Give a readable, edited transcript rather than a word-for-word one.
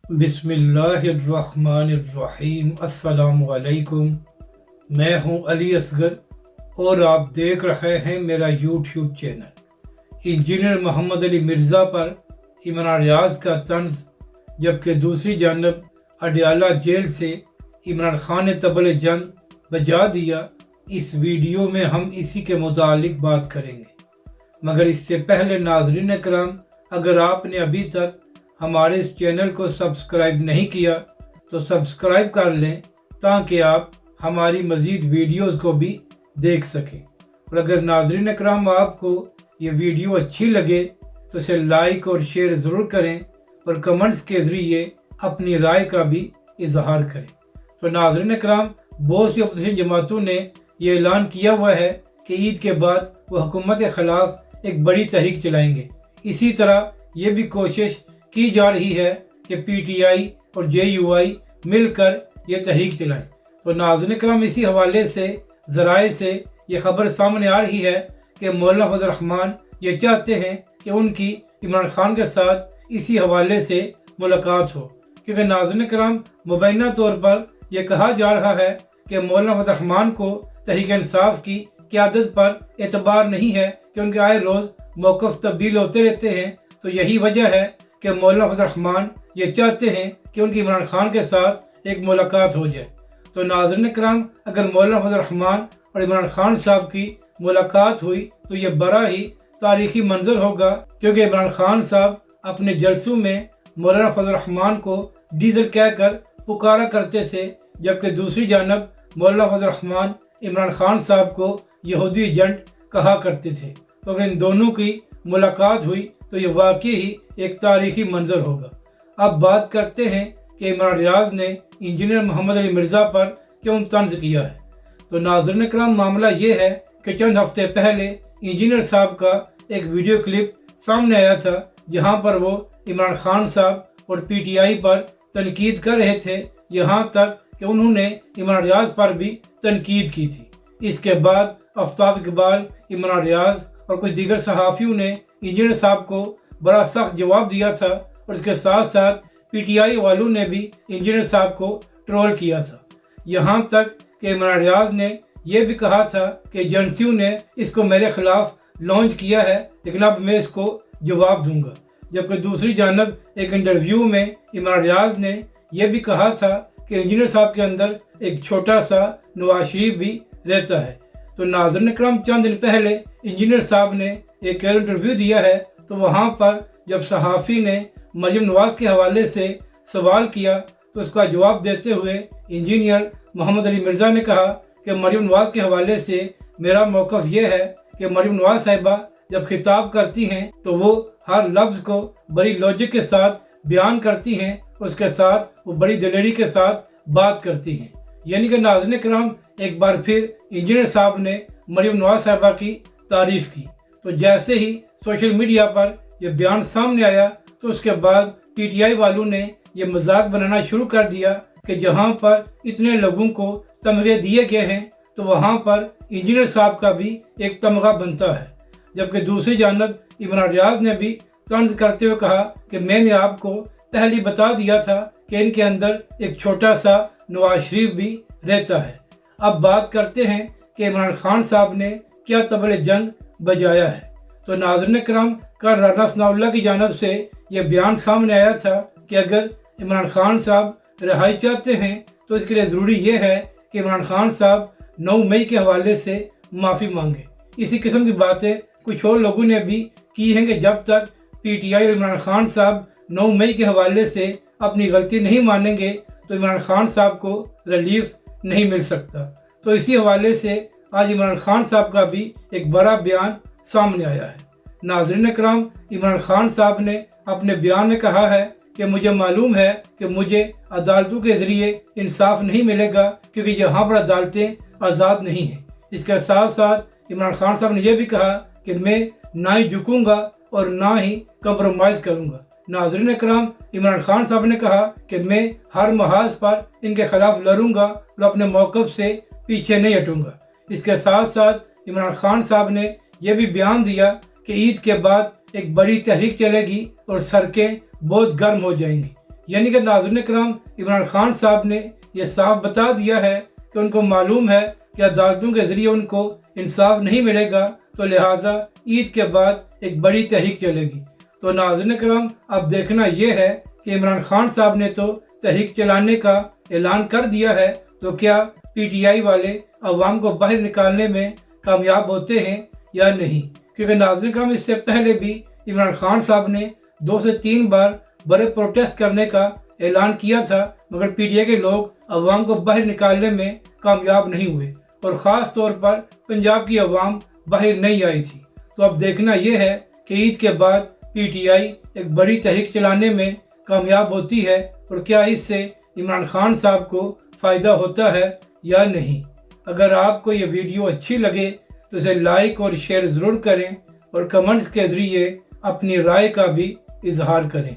बिस्मिल्लाहिर्रहमानिर्रहीम। अस्सलाम वालेकुम। मैं हूं अली असगर और आप देख रहे हैं मेरा YouTube channel. Engineer Mohammad Ali Mirza पर इमरान रियाज का तंज, जबकि दूसरी जानब अडयाला जेल से इमरान खान ने तबले जंग बजा दिया। इस वीडियो में हम इसी के मुतालिक बात करेंगे, मगर इससे पहले नाज़रीन कराम, अगर आपने अभी तक हमारे इस चैनल को सब्सक्राइब नहीं किया तो सब्सक्राइब कर लें ताकि आप हमारी मज़ीद वीडियोस को भी देख सकें। और अगर नाज़रीन कराम आपको ये वीडियो अच्छी लगे तो इसे लाइक और शेयर ज़रूर करें और कमेंट्स के ज़रिए अपनी राय का भी इजहार करें। तो नाज़रीन कराम, बहुत सी अपोजिशन जमातों ने यह ऐलान किया हुआ है कि ईद के बाद वो हुकूमत के ख़िलाफ़ एक बड़ी तहरीक चलाएंगे। इसी तरह ये भी कोशिश की जा रही है कि PTI और JUI मिलकर ये तहरीक चलाएं। तो नाज़रीन कराम, इसी हवाले से ज़राए से ये ख़बर सामने आ रही है कि मौलाना फजल रहमान ये चाहते हैं कि उनकी इमरान खान के साथ इसी हवाले से मुलाकात हो, क्योंकि नाज़रीन कराम, मुबैना तौर पर यह कहा जा रहा है कि मौलाना फजल रहमान को तहरीक इंसाफ की क़यादत पर एतबार नहीं है, क्योंकि आए रोज़ मौक़िफ़ तब्दील होते रहते हैं। तो यही वजह है कि मौलाना फजल रहमान ये चाहते हैं कि उनकी इमरान खान के साथ एक मुलाकात हो जाए। तो नाज़रीन कराम, अगर मौलाना फजल रहमान और इमरान खान साहब की मुलाकात हुई तो ये बड़ा ही तारीखी मंजर होगा, क्योंकि इमरान खान साहब अपने जलसों में मौलाना फजल रहमान को डीजल कहकर पुकारा करते थे, जबकि दूसरी जानब मौलाना फजल रहमान इमरान खान साहब को यहूदी एजेंट कहा करते थे। तो अगर इन दोनों की मुलाकात हुई तो ये वाकई ही एक तारीखी मंजर होगा। अब बात करते हैं कि इमरान रियाज ने इंजीनियर मोहम्मद अली मिर्ज़ा पर क्यों तंज किया है। तो नाज़रीन कराम, मामला ये है कि चंद हफ्ते पहले इंजीनियर साहब का एक वीडियो क्लिप सामने आया था, जहां पर वो इमरान खान साहब और PTI पर तनकीद कर रहे थे, यहाँ तक कि उन्होंने इमरान रियाज पर भी तनकीद की थी। इसके बाद आफ्ताब इकबाल, इमरान रियाज और कुछ दीगर सहाफ़ियों ने इंजीनियर साहब को बड़ा सख्त जवाब दिया था, और इसके साथ साथ PTI वालों ने भी इंजीनियर साहब को ट्रोल किया था। यहाँ तक कि इमरान रियाज ने यह भी कहा था कि एजेंसियों ने इसको मेरे खिलाफ लॉन्च किया है, लेकिन अब मैं इसको जवाब दूंगा। जबकि दूसरी जानब एक इंटरव्यू में इमरान रियाज ने यह भी कहा था कि इंजीनियर साहब के अंदर एक छोटा सा नवाज शरीफ भी रहता है। तो नाज़रीन कराम, चंद दिन पहले इंजीनियर साहब ने एक इंटरव्यू दिया है, तो वहाँ पर जब सहाफ़ी ने मरियम नवाज़ के हवाले से सवाल किया तो उसका जवाब देते हुए इंजीनियर मोहम्मद अली मिर्ज़ा ने कहा कि मरियम नवाज़ के हवाले से मेरा मौक़िफ़ ये है कि मरियम नवाज़ साहिबा जब खिताब करती हैं तो वो हर लफ्ज़ को बड़ी लॉजिक के साथ बयान करती हैं, उसके साथ वो बड़ी दिलेरी के साथ बात करती हैं। यानी कि नाज़रीन कराम, एक बार फिर इंजीनियर साहब ने मरियम नवाज़ साहिबा की तारीफ़ की। तो जैसे ही सोशल मीडिया पर यह बयान सामने आया तो उसके बाद PTI वालों ने यह मजाक बनाना शुरू कर दिया कि जहां पर इतने लोगों को तमगे दिए गए हैं तो वहां पर इंजीनियर साहब का भी एक तमगा बनता है। जबकि दूसरी जानब इमरान रियाज ने भी तंज करते हुए कहा कि मैंने आपको पहले बता दिया था कि इनके अंदर एक छोटा सा नवाज शरीफ भी रहता है। अब बात करते हैं कि इमरान खान साहब ने क्या तबले जंग बजाया है। तो नाज़रीन कराम, कल राना सनाउल्लाह की जानब से यह बयान सामने आया था कि अगर इमरान खान साहब रिहाई चाहते हैं तो इसके लिए ज़रूरी ये है कि इमरान खान साहब 9 मई के हवाले से माफ़ी मांगे। इसी किस्म की बातें कुछ और लोगों ने भी की हैं कि जब तक PTI और इमरान खान साहब 9 मई के हवाले से अपनी गलती नहीं मानेंगे तो इमरान खान साहब को रिलीफ नहीं मिल सकता। तो इसी हवाले से आज इमरान खान साहब का भी एक बड़ा बयान सामने आया है। नाज़रीन कराम, इमरान खान साहब ने अपने बयान में कहा है कि मुझे मालूम है कि मुझे अदालतों के ज़रिए इंसाफ नहीं मिलेगा, क्योंकि यहाँ पर अदालतें आज़ाद नहीं हैं। इसके साथ साथ इमरान खान साहब ने यह भी कहा कि मैं ना ही झुकूँगा और ना ही कंप्रोमाइज़ करूँगा। नाज़रीन कराम, इमरान खान साहब ने कहा कि मैं हर महाज पर इनके खिलाफ लड़ूंगा और अपने मौक़िफ़ से पीछे नहीं हटूँगा। इसके साथ साथ इमरान खान साहब ने यह भी बयान दिया कि ईद के बाद एक बड़ी तहरीक चलेगी और सड़कें बहुत गर्म हो जाएंगी, یعنی کہ ناظرین کرام عمران خان صاحب نے یہ صاف بتا دیا ہے کہ ان کو معلوم ہے کہ عدالتوں کے ذریعے ان کو انصاف نہیں ملے گا، تو لہٰذا عید کے بعد ایک بڑی تحریک چلے گی۔ تو ناظرین کرام اب دیکھنا یہ ہے کہ عمران خان صاحب نے تو تحریک چلانے کا اعلان کر دیا ہے، تو کیا پی ٹی آئی والے عوام کو باہر نکالنے میں کامیاب ہوتے ہیں یا نہیں؟ کیونکہ ناظرین کرام اس سے پہلے بھی عمران خان صاحب نے 2 سے 3 بار بڑے پروٹیسٹ کرنے کا اعلان کیا تھا، مگر پی ٹی آئی کے لوگ عوام کو باہر نکالنے میں کامیاب نہیں ہوئے، اور خاص طور پر پنجاب کی عوام باہر نہیں آئی تھی۔ تو اب دیکھنا یہ ہے کہ عید کے بعد پی ٹی آئی ایک بڑی تحریک چلانے میں کامیاب ہوتی ہے، اور کیا اس سے عمران خان صاحب کو فائدہ ہوتا ہے یا نہیں۔ اگر آپ کو یہ ویڈیو اچھی لگے تو اسے لائک اور شیئر ضرور کریں، اور کمنٹس کے ذریعے اپنی رائے کا بھی اظہار کریں۔